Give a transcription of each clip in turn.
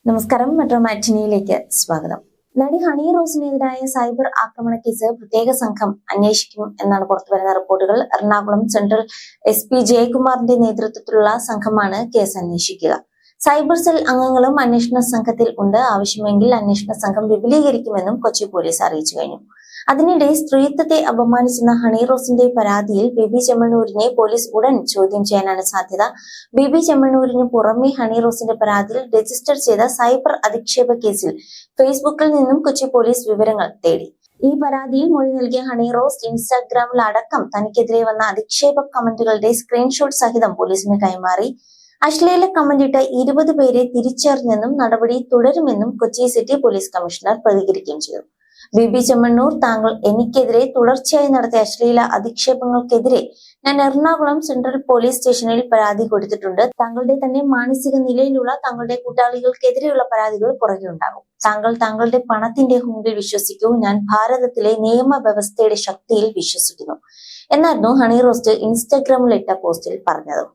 നമസ്കാരം. മെട്രോ മാറ്റിനിയിലേക്ക് സ്വാഗതം. നടി ഹണി റോസിനെതിരായ സൈബർ ആക്രമണ കേസ് പ്രത്യേക സംഘം അന്വേഷിക്കും എന്നാണ് പുറത്തുവരുന്ന റിപ്പോർട്ടുകൾ. എറണാകുളം സെൻട്രൽ SP ജയകുമാറിന്റെ നേതൃത്വത്തിലുള്ള സംഘമാണ് കേസ് അന്വേഷിക്കുക. സൈബർ സെൽ അംഗങ്ങളും അന്വേഷണ സംഘത്തിൽ ഉണ്ട്. ആവശ്യമെങ്കിൽ അന്വേഷണ സംഘം വിപുലീകരിക്കുമെന്നും കൊച്ചി പോലീസ് അറിയിച്ചു കഴിഞ്ഞു. അതിനിടെ സ്ത്രീത്വത്തെ അപമാനിച്ചെന്ന ഹണി റോസിന്റെ പരാതിയിൽ ബേബി ചെമ്മണ്ണൂരിനെ പോലീസ് ഉടൻ ചോദ്യം ചെയ്യാനാണ് സാധ്യത. ബേബി ചെമ്മണ്ണൂരിന് പുറമെ ഹണി റോസിന്റെ പരാതിയിൽ രജിസ്റ്റർ ചെയ്ത സൈബർ അധിക്ഷേപ കേസിൽ ഫേസ്ബുക്കിൽ നിന്നും കൊച്ചി പോലീസ് വിവരങ്ങൾ തേടി. ഈ പരാതിയിൽ മൊഴി നൽകിയ ഹണി റോസ് ഇൻസ്റ്റാഗ്രാമിൽ അടക്കം തനിക്കെതിരെ വന്ന അധിക്ഷേപ കമന്റുകളുടെ സ്ക്രീൻഷോട്ട് സഹിതം പോലീസിന് കൈമാറി. അശ്ലീല കമന്റിട്ട 20 പേരെ തിരിച്ചറിഞ്ഞെന്നും നടപടി തുടരുമെന്നും കൊച്ചി സിറ്റി പോലീസ് കമ്മീഷണർ പ്രതികരിക്കുകയും ചെയ്തു. ബേബി ചെമ്മണ്ണൂർ, താങ്കൾ എനിക്കെതിരെ തുടർച്ചയായി നടത്തിയ അശ്ലീല അധിക്ഷേപങ്ങൾക്കെതിരെ ഞാൻ എറണാകുളം സെൻട്രൽ പോലീസ് സ്റ്റേഷനിൽ പരാതി കൊടുത്തിട്ടുണ്ട്. താങ്കളുടെ തന്നെ മാനസിക നിലയിലുള്ള താങ്കളുടെ കൂട്ടാളികൾക്കെതിരെയുള്ള പരാതികൾ പുറകെ ഉണ്ടാകും. താങ്കൾ താങ്കളുടെ പണത്തിന്റെ ഹുങ്കിൽ വിശ്വസിക്കൂ. ഞാൻ ഭാരതത്തിലെ നിയമവ്യവസ്ഥയുടെ ശക്തിയിൽ വിശ്വസിക്കുന്നു എന്നായിരുന്നു ഹണി റോസ് ഇൻസ്റ്റാഗ്രാമിൽ ഇട്ട പോസ്റ്റിൽ പറഞ്ഞത്.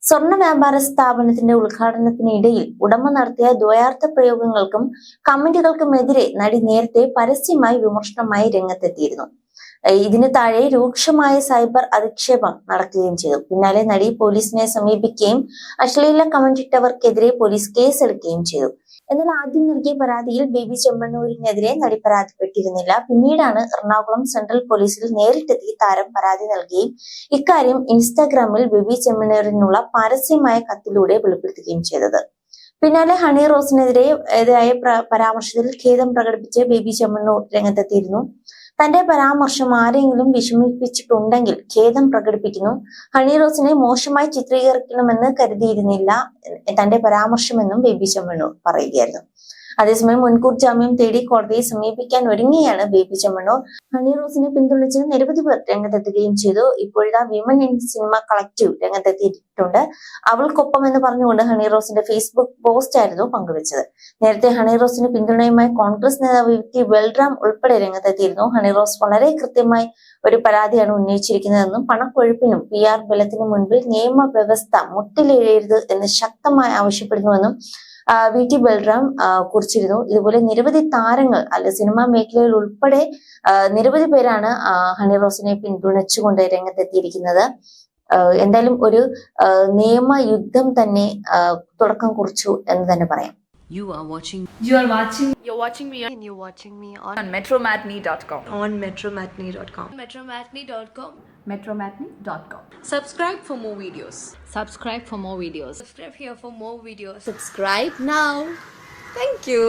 സ്വർണ്ണ വ്യാപാര സ്ഥാപനത്തിന്റെ ഉദ്ഘാടനത്തിനിടയിൽ ഉടമ നടത്തിയ ദ്വയാർത്ഥ പ്രയോഗങ്ങൾക്കും കമന്റുകൾക്കുമെതിരെ നടി നേരത്തെ പരസ്യമായി വിമർശനമായി രംഗത്തെത്തിയിരുന്നു. ഇതിന് താഴെ രൂക്ഷമായ സൈബർ അധിക്ഷേപം നടക്കുകയും ചെയ്തു. പിന്നാലെ നടി പോലീസിനെ സമീപിക്കുകയും അശ്ലീല കമന്റിട്ടവർക്കെതിരെ പോലീസ് കേസെടുക്കുകയും ചെയ്തു. എന്നാൽ ആദ്യം നൽകിയ പരാതിയിൽ ബേബി ചെമ്മണ്ണൂരിനെതിരെ നടി പരാതിപ്പെട്ടിരുന്നില്ല. പിന്നീടാണ് എറണാകുളം സെൻട്രൽ പോലീസിൽ നേരിട്ടെത്തി താരം പരാതി നൽകുകയും ഇക്കാര്യം ഇൻസ്റ്റാഗ്രാമിൽ ബേബി ചെമ്മണ്ണൂരിനുള്ള പരസ്യമായ കത്തിലൂടെ വെളിപ്പെടുത്തുകയും ചെയ്തത്. പിന്നാലെ ഹണി റോസിനെതിരായ പരാമർശത്തിൽ ഖേദം പ്രകടിപ്പിച്ച് ബേബി ചെമ്മണ്ണൂർ രംഗത്തെത്തിയിരുന്നു. തന്റെ പരാമർശം ആരെങ്കിലും വിഷമിപ്പിച്ചിട്ടുണ്ടെങ്കിൽ ഖേദം പ്രകടിപ്പിക്കുന്നു. ഹണി റോസിനെ മോശമായി ചിത്രീകരിക്കണമെന്ന് കരുതിയിരുന്നില്ല തന്റെ പരാമർശമെന്നും ബേബി ചെമ്മണ്ണൂർ പറയുകയായിരുന്നു. അതേസമയം മുൻകൂർ ജാമ്യം തേടി കോടതിയെ സമീപിക്കാൻ ഒരുങ്ങിയാണ് ബേബി ചെമ്മണ്ണൂർ. ഹണി റോസിനെ പിന്തുണച്ച് നിരവധി പേർ രംഗത്തെത്തുകയും ചെയ്തു. ഇപ്പോഴത്തെ വിമൻ ഇൻ സിനിമ കളക്റ്റീവ് രംഗത്തെത്തിയിട്ടുണ്ട്. അവൾക്കൊപ്പം എന്ന് പറഞ്ഞുകൊണ്ട് ഹണി റോസിന്റെ ഫേസ്ബുക്ക് പോസ്റ്റ് ആയിരുന്നു പങ്കുവച്ചത്. നേരത്തെ ഹണി റോസിന് പിന്തുണയുമായി കോൺഗ്രസ് നേതാവ് VT ബൽറാം ഉൾപ്പെടെ രംഗത്തെത്തിയിരുന്നു. ഹണി റോസ് വളരെ കൃത്യമായി ഒരു പരാതിയാണ് ഉന്നയിച്ചിരിക്കുന്നതെന്നും പണക്കൊഴുപ്പിനും PR ബലത്തിനും മുൻപിൽ നിയമവ്യവസ്ഥ മുട്ടിലെഴയരുത് എന്ന് ശക്തമായി ആവശ്യപ്പെടുന്നുവെന്നും VT ബൽറാം കുറിച്ചിരുന്നു. ഇതുപോലെ നിരവധി താരങ്ങൾ സിനിമാ മേഖലയിൽ ഉൾപ്പെടെ നിരവധി പേരാണ് ഹണി റോസിനെ പിന്തുണച്ചുകൊണ്ട് രംഗത്തെത്തിയിരിക്കുന്നത്. എന്തായാലും ഒരു നിയമയുദ്ധം തന്നെ തുടക്കം കുറിച്ചു എന്ന് തന്നെ പറയാം. You're watching me on metromatney.com. metromatney.com. Subscribe for more videos. Subscribe for more videos. Subscribe here for more videos. Subscribe now. Thank you.